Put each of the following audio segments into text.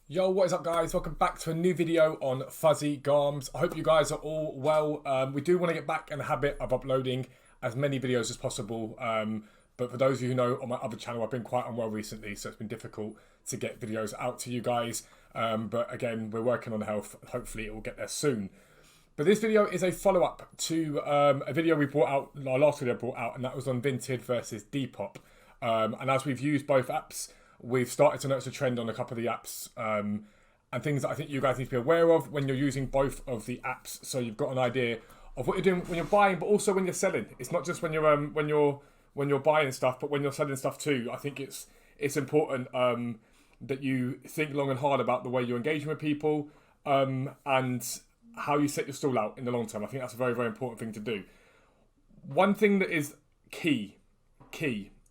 Yo, what is up guys? Welcome back to a new video on Fuzzy Garms. I hope you guys are all well. We do want to get back in the habit of uploading as many videos as possible. But for those of you who know, on my other channel, I've been quite unwell recently, so it's been difficult to get videos out to you guys. But again, we're working on health. Hopefully it will get there soon. But this video is a follow-up to a video we brought out, our last video I brought out, and that was on Vinted versus Depop. And as we've used both apps, we've started to notice a trend on a couple of the apps and things that I think you guys need to be aware of when you're using both of the apps, so you've got an idea of what you're doing when you're buying, but also when you're selling. It's not just when you're buying stuff, but when you're selling stuff too. I think it's important that you think long and hard about the way you're engaging with people and how you set your stall out in the long term. I think that's a very, very important thing to do. One thing that is key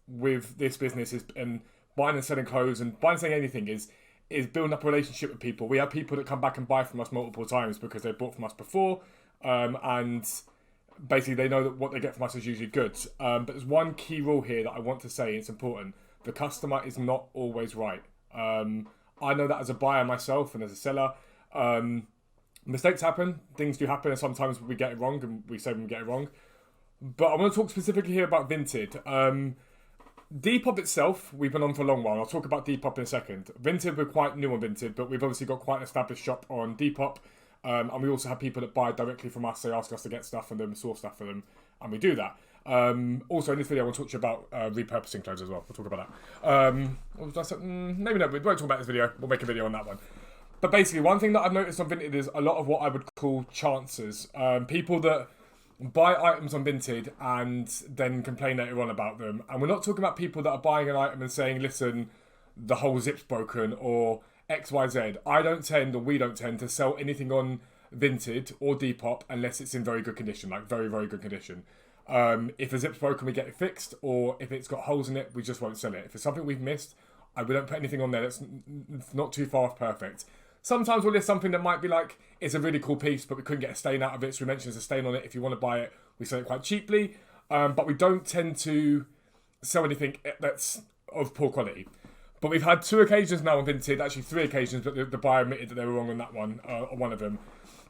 with this business is buying and selling clothes and buying and selling anything is building up a relationship with people. We have people that come back and buy from us multiple times because they bought from us before, and basically they know that what they get from us is usually good. But there's one key rule here that I want to say, it's important. The customer is not always right. I know that as a buyer myself and as a seller. Mistakes happen, things do happen, and sometimes we get it wrong and we say we get it wrong. But I want to talk specifically here about Vinted. Depop itself, we've been on for a long while. I'll talk about Depop in a second. Vinted, we're quite new on Vinted, but we've obviously got quite an established shop on Depop. And we also have people that buy directly from us. They ask us to get stuff from them, source stuff for them, and we do that. Also, in this video, I want to talk to you about repurposing clothes as well. We'll talk about that. What was I saying? Maybe no, we won't talk about this video. We'll make a video on that one. But basically, one thing that I've noticed on Vinted is a lot of what I would call chances. People that buy items on Vinted and then complain later on about them. And we're not talking about people that are buying an item and saying, listen, the whole zip's broken or XYZ. We don't tend to sell anything on Vinted or Depop unless it's in very good condition, like very, very good condition. If a zip's broken, we get it fixed, or if it's got holes in it, we just won't sell it. If it's something we've missed, we don't put anything on there that's not too far off perfect. Sometimes we'll list something that might be like, it's a really cool piece, but we couldn't get a stain out of it, so we mentioned there's a stain on it. If you want to buy it, we sell it quite cheaply. But we don't tend to sell anything that's of poor quality. But we've had 2 occasions now on Vinted, actually 3 occasions, but the buyer admitted that they were wrong on that one, on one of them.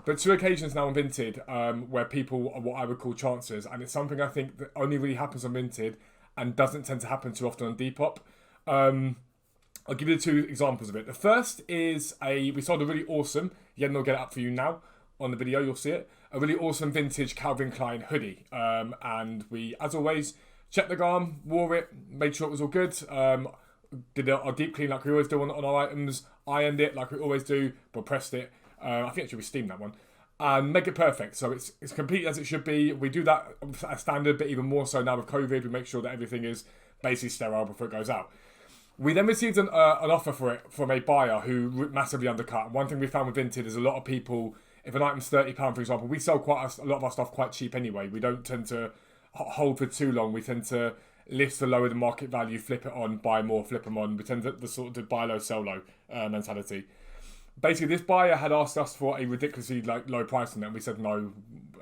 But 2 occasions now on Vinted where people are what I would call chancers, and it's something I think that only really happens on Vinted and doesn't tend to happen too often on Depop. I'll give you the 2 examples of it. The first is we sold a really awesome, I'll get it up for you now on the video, you'll see it, a really awesome vintage Calvin Klein hoodie. And we, as always, checked the garm, wore it, made sure it was all good, did our deep clean like we always do on our items, ironed it like we always do, but pressed it. I think actually we steamed that one. And make it perfect, so it's complete as it should be. We do that as standard, but even more so now with COVID, we make sure that everything is basically sterile before it goes out. We then received an offer for it from a buyer who massively undercut. One thing we found with Vinted is a lot of people, if an item's £30, for example, we sell quite a lot of our stuff quite cheap anyway. We don't tend to hold for too long. We tend to list for lower than market value, flip it on, buy more, flip them on. We tend to the sort of buy low, sell low mentality. Basically, this buyer had asked us for a ridiculously low price on them. We said no,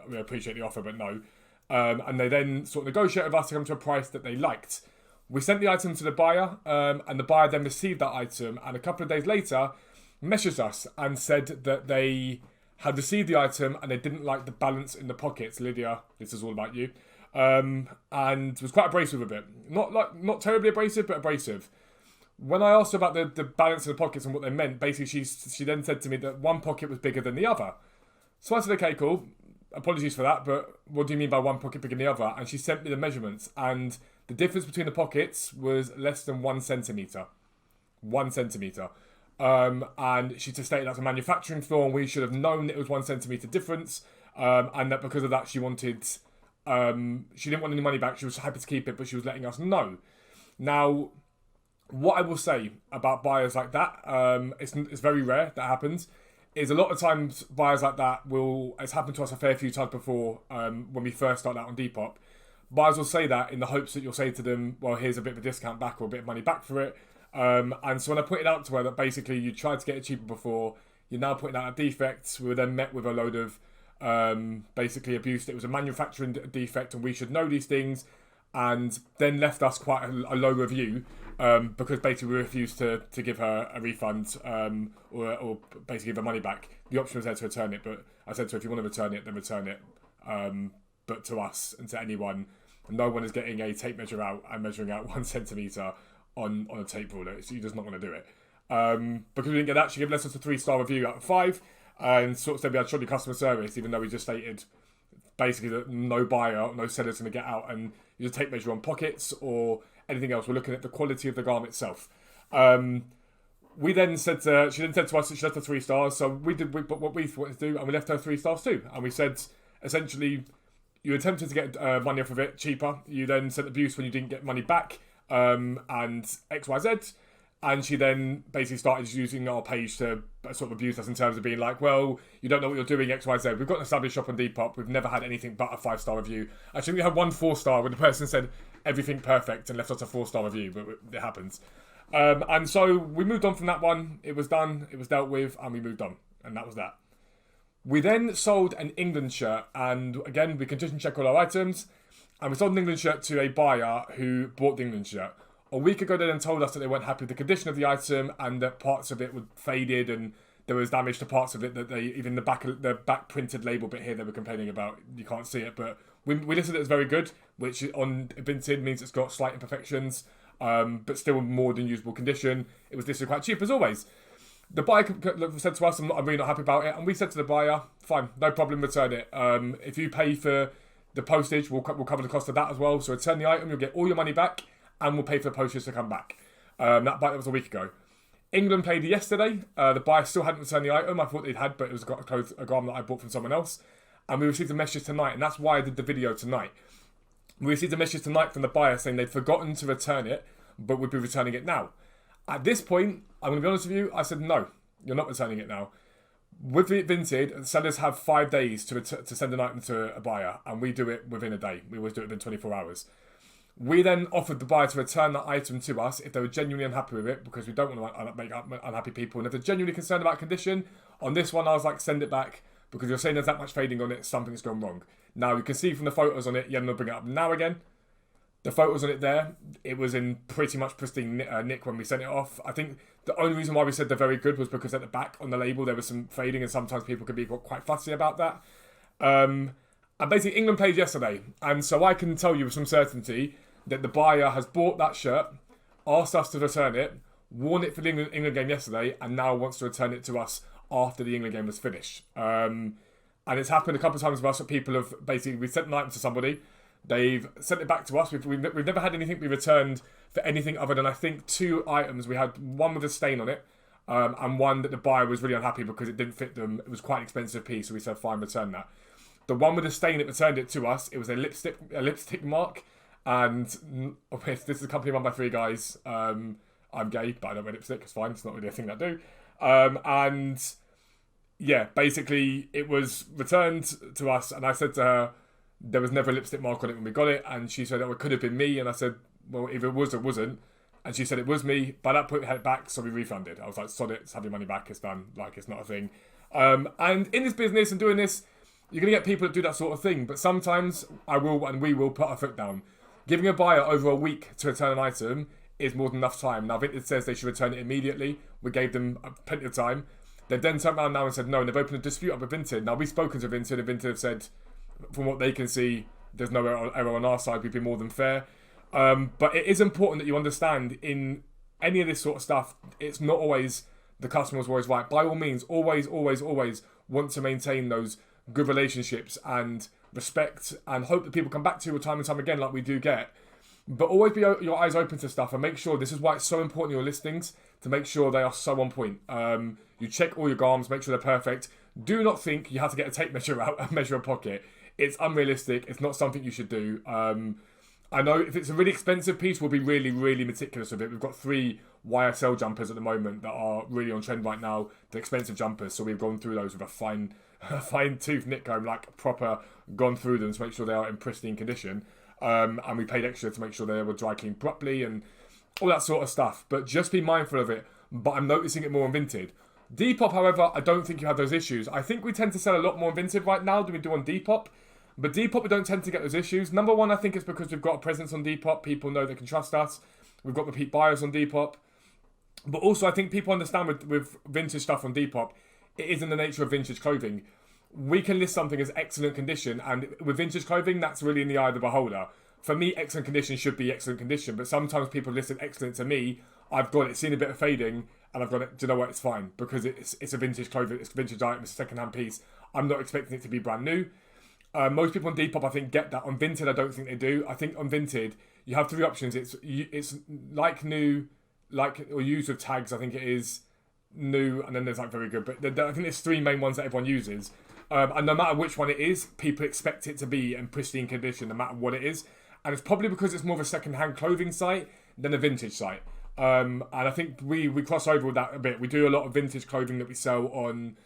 we appreciate the offer, but no. And they then sort of negotiated with us to come to a price that they liked. We sent the item to the buyer, and the buyer then received that item, and a couple of days later messaged us and said that they had received the item and they didn't like the balance in the pockets. Lydia, this is all about you. And was quite abrasive with it. Not terribly abrasive, but abrasive. When I asked her about the balance in the pockets and what they meant, basically she then said to me that one pocket was bigger than the other. So I said, okay, cool. Apologies for that, but what do you mean by one pocket bigger than the other? And she sent me the measurements, and the difference between the pockets was less than 1 centimetre. 1 centimetre. And she just stated that's a manufacturing flaw, and we should have known it was 1 centimetre difference, and that because of that she didn't want any money back. She was happy to keep it, but she was letting us know. Now, what I will say about buyers like that, it's very rare that happens, is a lot of times buyers like that it's happened to us a fair few times before when we first started out on Depop. Buyers will say that in the hopes that you'll say to them, well, here's a bit of a discount back or a bit of money back for it. And so when I pointed out to her that basically you tried to get it cheaper before, you're now putting out a defect, we were then met with a load of basically abuse. It was a manufacturing defect and we should know these things. and then left us quite a low review because basically we refused to give her a refund or basically give her money back. The option was there to return it, but I said to her, if you want to return it, then return it. But to us and to anyone, no one is getting a tape measure out and measuring out 1 centimetre on a tape ruler. So you're just not going to do it. Because we didn't get that, she gave us a 3-star review out of 5 and sort of said we had shoddy customer service, even though we just stated basically that no buyer, no seller's going to get out and use a tape measure on pockets or anything else. We're looking at the quality of the garment itself. We then said to, she then said to us that she left her 3 stars, so we did what we wanted to do, and we left her 3 stars too. And we said, essentially, you attempted to get money off of it cheaper. You then sent abuse when you didn't get money back, and XYZ. And she then basically started using our page to sort of abuse us in terms of being like, well, you don't know what you're doing, XYZ. We've got an established shop on Depop. We've never had anything but a 5-star review. Actually, we had 1 4-star when the person said everything perfect and left us a 4-star review, but it happens. And so we moved on from that one. It was done, it was dealt with, and we moved on. And that was that. We then sold an England shirt, and again, we condition check all our items, and we sold an England shirt to a buyer who bought the England shirt. A week ago, they then told us that they weren't happy with the condition of the item and that parts of it were faded and there was damage to parts of it that they, even the back printed label bit here they were complaining about. You can't see it, but we listed it as very good, which on Vinted means it's got slight imperfections, but still more than usable condition. It was listed quite cheap as always. The buyer said to us, I'm really not happy about it. And we said to the buyer, fine, no problem, return it. If you pay for the postage, we'll cover the cost of that as well. So return the item, you'll get all your money back. And we'll pay for the postage to come back. That was a week ago. England paid yesterday. The buyer still hadn't returned the item. I thought they'd had, but it was a garment that I bought from someone else. And we received a message tonight, and that's why I did the video tonight. We received a message tonight from the buyer saying they'd forgotten to return it, but would be returning it now. At this point, I'm going to be honest with you, I said, no, you're not returning it now. With Vinted, sellers have 5 days to send an item to a buyer, and we do it within a day. We always do it within 24 hours. We then offered the buyer to return that item to us if they were genuinely unhappy with it, because we don't want to make unhappy people. And if they're genuinely concerned about condition, on this one I was like, send it back, because you're saying there's that much fading on it, something's gone wrong. Now you can see from the photos on it, yeah, I'm going to bring it up now again. The photos on it there, it was in pretty much pristine nick when we sent it off. I think the only reason why we said they're very good was because at the back on the label there was some fading, and sometimes people can be quite fussy about that. And basically England played yesterday, and so I can tell you with some certainty that the buyer has bought that shirt, asked us to return it, worn it for the England game yesterday, and now wants to return it to us after the England game was finished. And it's happened a couple of times with us that people have basically, we sent an item to somebody, they've sent it back to us. We've never had anything be returned for anything other than I think 2 items. We had one with a stain on it, and one that the buyer was really unhappy because it didn't fit them. It was quite an expensive piece, so we said fine, return that. The one with the stain that returned it to us, it was a lipstick mark. And this is a company run by 3 guys. I'm gay, but I don't wear lipstick. It's fine. It's not really a thing that I do. And yeah, basically it was returned to us, and I said to her, there was never a lipstick mark on it when we got it, and she said, oh, it could have been me. And I said, well, if it was, it wasn't. And she said it was me. By that point, we had it back, so we refunded. I was like, sod it, have your money back. It's done. Like, it's not a thing. And in this business and doing this, you're gonna get people that do that sort of thing. But sometimes I will, and we will put our foot down. Giving a buyer over a week to return an item is more than enough time. Now, Vinted says they should return it immediately. We gave them plenty of time. They've then turned around now and said no, and they've opened a dispute up with Vinted. Now, we've spoken to Vinted, and Vinted have said, from what they can see, there's no error on our side. We've been more than fair. But it is important that you understand in any of this sort of stuff, it's not always the customer's always right. By all means, always want to maintain those good relationships and respect and hope that people come back to you time and time again like we do get. But always be your eyes open to stuff and make sure, this is why it's so important in your listings, to make sure they are so on point. You check all your garms, make sure they're perfect. Do not think you have to get a tape measure out and measure a pocket. It's unrealistic. It's not something you should do. I know if it's a really expensive piece, we'll be really meticulous with it. We've got 3 YSL jumpers at the moment that are really on trend right now. They're expensive jumpers, so we've gone through those with a fine tooth nit comb, like proper gone through them to make sure they are in pristine condition. And we paid extra to make sure they were dry cleaned properly and all that sort of stuff. But just be mindful of it. But I'm noticing it more on Vinted. Depop, however, I don't think you have those issues. I think we tend to sell a lot more on Vinted right now than we do on Depop. But Depop, we don't tend to get those issues. Number one, I think it's because we've got a presence on Depop. People know they can trust us. We've got repeat buyers on Depop. But also, I think people understand with vintage stuff on Depop, it is in the nature of vintage clothing. We can list something as excellent condition, and with vintage clothing, that's really in the eye of the beholder. For me, excellent condition should be excellent condition, but sometimes people listen excellent to me. I've got it, seen a bit of fading, and I've got it, do you know what, it's fine, because it's a vintage clothing, it's a vintage item, it's a second-hand piece. I'm not expecting it to be brand new. Most people on Depop, I think, get that. On Vinted, I don't think they do. I think on Vinted, you have three options. It's like new, like, or used with tags, I think it is new, and then there's like very good. But I think there's three main ones that everyone uses. And no matter which one it is, people expect it to be in pristine condition, no matter what it is. And it's probably because it's more of a second-hand clothing site than a vintage site. And I think we cross over with that a bit. We do a lot of vintage clothing that we sell on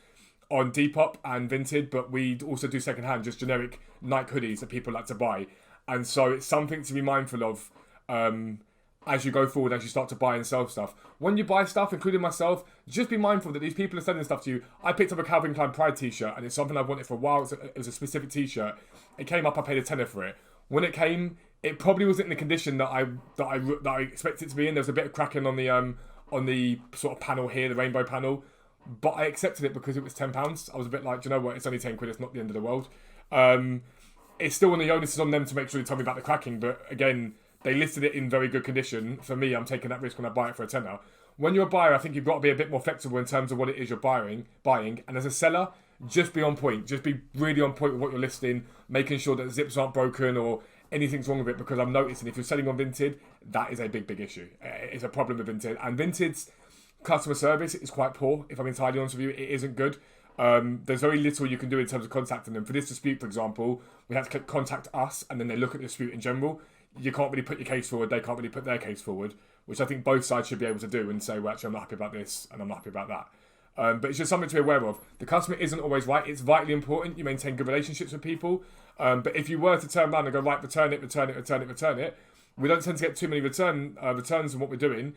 Depop and Vinted, but we also do second-hand, just generic Nike hoodies that people like to buy. And so it's something to be mindful of as you go forward, as you start to buy and sell stuff. When you buy stuff, including myself, just be mindful that these people are selling stuff to you. I picked up a Calvin Klein Pride t-shirt, and it's something I've wanted for a while. It was a specific t-shirt. It came up, I paid £10 for it. When it came, it probably wasn't in the condition that I expected it to be in. There was a bit of cracking on the sort of panel here, the rainbow panel. But I accepted it because it was £10. I was a bit like, do you know what? It's only 10 quid. It's not the end of the world. It's still on the onus is on them to make sure they tell me about the cracking. But again, they listed it in very good condition. For me, I'm taking that risk when I buy it for £10. When you're a buyer, I think you've got to be a bit more flexible in terms of what it is you're buying. And as a seller, just be on point. Just be really on point with what you're listing, making sure that the zips aren't broken or anything's wrong with it. Because I'm noticing if you're selling on Vinted, that is a big issue. It's a problem with Vinted. And Vinted's customer service is quite poor, if I'm entirely honest with you. It isn't good. There's very little you can do in terms of contacting them. For this dispute, for example, we had to contact us and then they look at the dispute in general. You can't really put your case forward, they can't really put their case forward, which I think both sides should be able to do and say, well, actually, I'm not happy about this and I'm not happy about that. But it's just something to be aware of. The customer isn't always right. It's vitally important you maintain good relationships with people. But if you were to turn around and go, right, return it, we don't tend to get too many returns in what we're doing.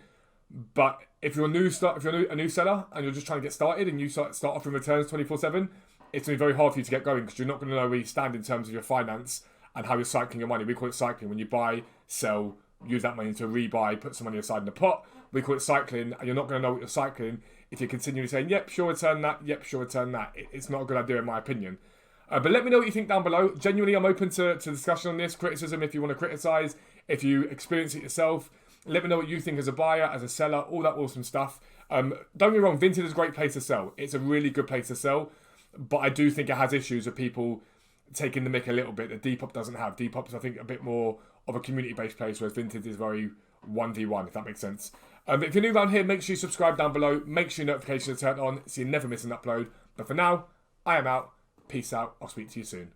But if you're a new seller and you're just trying to get started and you start offering returns 24/7, it's going to be very hard for you to get going because you're not going to know where you stand in terms of your finance and how you're cycling your money. We call it cycling. When you buy, sell, use that money to rebuy, put some money aside in the pot. We call it cycling, and you're not going to know what you're cycling if you're continually saying, yep, sure, return that, yep, sure, return that. It's not a good idea in my opinion. But let me know what you think down below. Genuinely, I'm open to discussion on this, criticism if you want to criticise, if you experience it yourself. Let me know what you think as a buyer, as a seller, all that awesome stuff. Don't get me wrong, Vinted is a great place to sell. It's a really good place to sell, but I do think it has issues with people taking the mick a little bit that Depop doesn't have. Depop is, I think, a bit more of a community-based place, whereas Vinted is very 1v1, if that makes sense. If you're new around here, make sure you subscribe down below. Make sure your notifications are turned on so you never miss an upload. But for now, I am out. Peace out. I'll speak to you soon.